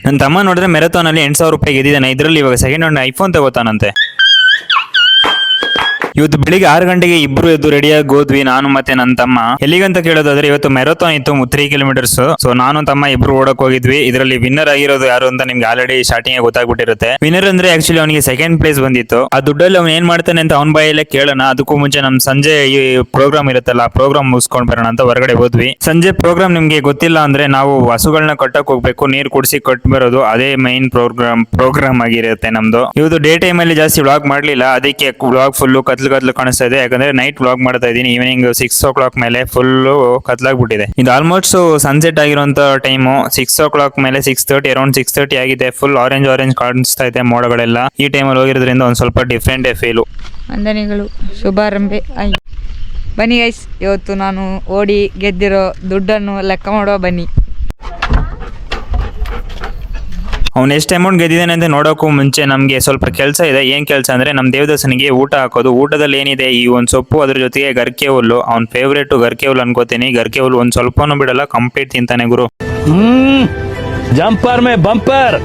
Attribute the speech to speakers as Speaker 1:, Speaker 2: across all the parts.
Speaker 1: ನನ್ನ ತಮ್ಮ ನೋಡಿದ್ರೆ ಮ್ಯಾರಥಾನ್ ಅಲ್ಲಿ 8,000 ರೂಪಾಯಿ ಗೆದ್ದಿದ್ದಾನೆ. ಇದರಲ್ಲಿ ಇವಾಗ ಸೆಕೆಂಡ್ ಹ್ಯಾಂಡ್ ಐಫೋನ್ ತಗೋತಾನಂತೆ. ಇವತ್ತು ಬೆಳಿಗ್ಗೆ 6 ಗಂಟೆಗೆ ಇಬ್ರು ಎದ್ದು ರೆಡಿಯಾಗಿ ಹೋದ್ವಿ, ನಾನು ಮತ್ತೆ ನನ್ನ ತಮ್ಮ. ಎಲ್ಲಿಗಂತ ಕೇಳೋದಾದ್ರೆ ಇವತ್ತು ಮ್ಯಾರಥಾನ್ ಇತ್ತು 3 ಕಿಲೋಮೀಟರ್ಸ್. ಸೊ ನಾನು ತಮ್ಮ ಇಬ್ರು ಓಡಕ್ ಹೋಗಿದ್ವಿ. ಇದರಲ್ಲಿ ವಿನ್ನರ್ ಆಗಿರೋದು ಯಾರು ಅಂತ ನಿಮ್ಗೆ ಆಲ್ರೆಡಿ ಸ್ಟಾರ್ಟಿಂಗ್ ಗೊತ್ತಾಗ್ಬಿಟ್ಟಿರುತ್ತೆ. ವಿನ್ನರ್ ಅಂದ್ರೆ ಆಕ್ಚುಲಿ ಅವನಿಗೆ ಸೆಕೆಂಡ್ ಪ್ಲೇಸ್ ಬಂದಿತ್ತು. ಆ ದುಡ್ಡಲ್ಲಿ ಅವ್ನು ಏನ್ ಮಾಡ್ತಾನೆ ಅಂತ ಅವ್ನ ಬಾಯಲ್ಲೇ ಕೇಳೋಣ. ಅದಕ್ಕೂ ಮುಂಚೆ ನಮ್ ಸಂಜೆ ಈ ಪ್ರೋಗ್ರಾಮ್ ಇರುತ್ತಲ್ಲ, ಆ ಪ್ರೋಗ್ರಾಮ್ ಮುಗಿಸ್ಕೊಂಡ್ ಬರೋಣ ಅಂತ ಹೊರಗಡೆ ಹೋದ್ವಿ. ಸಂಜೆ ಪ್ರೋಗ್ರಾಮ್ ನಿಮ್ಗೆ ಗೊತ್ತಿಲ್ಲ ಅಂದ್ರೆ ನಾವು ಹಸುಗಳನ್ನ ಕಟ್ಟಕ್ ಹೋಗ್ಬೇಕು, ನೀರ್ ಕುಡಿಸಿ ಕೊಟ್ಟು ಬರೋದು, ಅದೇ ಮೈನ್ ಪ್ರೋಗ್ರಾಮ್ ಆಗಿರುತ್ತೆ ನಮ್ದು. ಇವತ್ತು ಡೇ ಟೈಮ್ ಅಲ್ಲಿ ಜಾಸ್ತಿ ವ್ಲಾಗ್ ಮಾಡ್ಲಿಲ್ಲ, ಅದಕ್ಕೆ ವ್ಲಾಗ್ ಫುಲ್ ಕತ್ಲು ಕಾಣಿಸ್ತಾ ಇದೆ. ಯಾಕಂದ್ರೆ ನೈಟ್ ವ್ಲಾಗ್ ಮಾಡ್ತಾ ಇದೀನಿ. ಈವ್ನಿಂಗ್ 6 o'clock ಮೇಲೆ ಫುಲ್ ಕತ್ಲಾಗ್ಬಿಟ್ಟಿದೆ. ಇದು ಆಲ್ಮೋಸ್ಟ್ ಸನ್ಸೆಟ್ ಆಗಿರುವಂತ ಟೈಮ್. 6 o'clock ಮೇಲೆ 6:30 ಅರೌಂಡ್ 6:30 ಆಗಿದೆ. ಫುಲ್ ಆರೆಂಜ್ ಕಾಣಿಸ್ತಾ ಇದೆ ಮೋಡಗಳೆಲ್ಲ. ಈ ಟೈಮಲ್ಲಿ ಹೋಗಿರೋದ್ರಿಂದ ಒಂದ್ ಸ್ವಲ್ಪ ಡಿಫ್ರೆಂಟ್ ಫೀಲು.
Speaker 2: ವಂದನೆಗಳು, ಶುಭಾರಂಭೆ. ಬನ್ನಿ ಗೈಸ್, ಇವತ್ತು ನಾನು ಓಡಿ ಗೆದ್ದಿರೋ ದುಡ್ಡನ್ನು ಲೆಕ್ಕ ಮಾಡುವ. ಬನ್ನಿ.
Speaker 1: ಅವ್ನು ಎಷ್ಟು ಅಮೌಂಟ್ ಗೆದ್ದಿದ್ದಾನೆ ಅಂತ ನೋಡೋಕ್ಕೂ ಮುಂಚೆ ನಮಗೆ ಸ್ವಲ್ಪ ಕೆಲಸ ಇದೆ. ಏನ್ ಕೆಲಸ ಅಂದ್ರೆ ನಮ್ಮ ದೇವದಾಸನಿಗೆ ಊಟ ಹಾಕೋದು. ಊಟದಲ್ಲಿ ಏನಿದೆ, ಈ ಒಂದು ಸೊಪ್ಪು, ಅದ್ರ ಜೊತೆಗೆ ಗರ್ಕೆ ಹುಲ್ಲು. ಅವ್ನ ಫೇವ್ರೇಟ್ ಗರ್ಕೆ ಹುಲ್ಲು ಅನ್ಕೋತೀನಿ. ಗರ್ಕೆ ಹುಲ್ಲು ಒಂದ್ ಸ್ವಲ್ಪನೂ ಬಿಡಲ್ಲ, ಕಂಪ್ಲೀಟ್ ತಿಂತಾನೆ ಗುರು.
Speaker 3: ಜಂಪರ್ ಮೇ ಬಂಪರ್,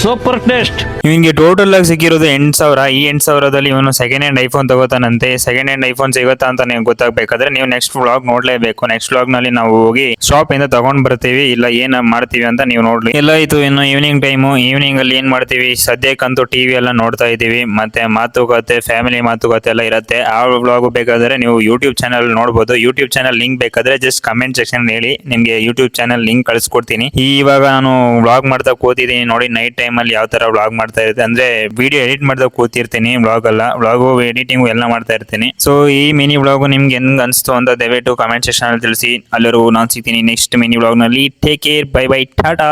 Speaker 3: ಸೂಪರ್ ಟೇಸ್ಟ್.
Speaker 1: ಇವನಿಗೆ ಟೋಟಲ್ ಆಗಿ ಸಿಕ್ಕಿರೋದು 8,000. ಈ 8,000ದಲ್ಲಿ ಇವನು ಸೆಕೆಂಡ್ ಹ್ಯಾಂಡ್ ಐಫೋನ್ ತಗೋತಾನಂತೆ. ಸೆಕೆಂಡ್ ಹ್ಯಾಂಡ್ ಐಫೋನ್ ಸಿಗುತ್ತಾ ಅಂತ ನೀವು ಗೊತ್ತಾಗಬೇಕಾದ್ರೆ ನೀವು ನೆಕ್ಸ್ಟ್ ವ್ಲಾಗ್ ನೋಡ್ಲೇಬೇಕು. ನೆಕ್ಸ್ಟ್ ವ್ಲಾಗ್ ನಲ್ಲಿ ನಾವು ಹೋಗಿ ಶಾಪ್ ಇಂದ ತಗೊಂಡ್ ಬರ್ತೀವಿ, ಇಲ್ಲ ಏನ್ ಮಾಡ್ತೀವಿ ಅಂತ ನೀವು ನೋಡ್ಲಿ. ಎಲ್ಲ ಆಯ್ತು. ಇನ್ನು ಈವ್ನಿಂಗ್ ಟೈಮು. ಈವ್ನಿಂಗ್ ಅಲ್ಲಿ ಏನ್ ಮಾಡ್ತೀವಿ, ಸದ್ಯಕ್ಕಂತೂ ಟಿವಿ ಎಲ್ಲ ನೋಡ್ತಾ ಇದೀವಿ. ಮತ್ತೆ ಮಾತುಕತೆ, ಫ್ಯಾಮಿಲಿ ಮಾತುಕತೆ ಎಲ್ಲ ಇರುತ್ತೆ. ಆ ವ್ಲಾಗ್ ಬೇಕಾದ್ರೆ ನೀವು ಯೂಟ್ಯೂಬ್ ಚಾನಲ್ ನೋಡಬಹುದು. ಯೂಟ್ಯೂಬ್ ಚಾನಲ್ ಲಿಂಕ್ ಬೇಕಾದ್ರೆ ಜಸ್ಟ್ ಕಮೆಂಟ್ ಸೆಕ್ಷನ್ ಹೇಳಿ, ನಿಮ್ಗೆ ಯೂಟ್ಯೂಬ್ ಚಾನಲ್ ಲಿಂಕ್ ಕಳಿಸ್ಕೊಡ್ತೀನಿ. ಇವಾಗ ನಾನು ವ್ಲಾಗ್ ಮಾಡ್ತಾ ಕೂತಿದ್ದೀನಿ ನೋಡಿ. ನೈಟ್ ಟೈಮ್ ಅಲ್ಲಿ ಯಾವ ತರ ವ್ಲಾಗ್ ಮಾಡ್ತಾ ಇರುತ್ತೆ ಅಂದ್ರೆ, ವಿಡಿಯೋ ಎಡಿಟ್ ಮಾಡ್ತಾ ಕೂತಿರ್ತೀನಿ. ವ್ಲಾಗ್ ಅಲ್ಲ, ವ್ಲಾಗು ಎಡಿಟಿಂಗು ಎಲ್ಲ ಮಾಡ್ತಾ ಇರ್ತೀನಿ. ಸೊ ಈ ಮಿನಿ ವ್ಲಾಗು ನಿಮ್ಗೆ ಹೆಂಗ್ ಅನ್ಸ್ತು ಅಂತ ದಯವಿಟ್ಟು ಕಮೆಂಟ್ ಸೆಕ್ಷನ್ ಅಲ್ಲಿ ತಿಳಿಸಿ. ಅಲ್ಲರೂ ನಾನು ಸಿಗ್ತೀನಿ ನೆಕ್ಸ್ಟ್ ಮಿನಿ ವ್ಲಾಗ್ ನಲ್ಲಿ. Take care, bye bye, Tata.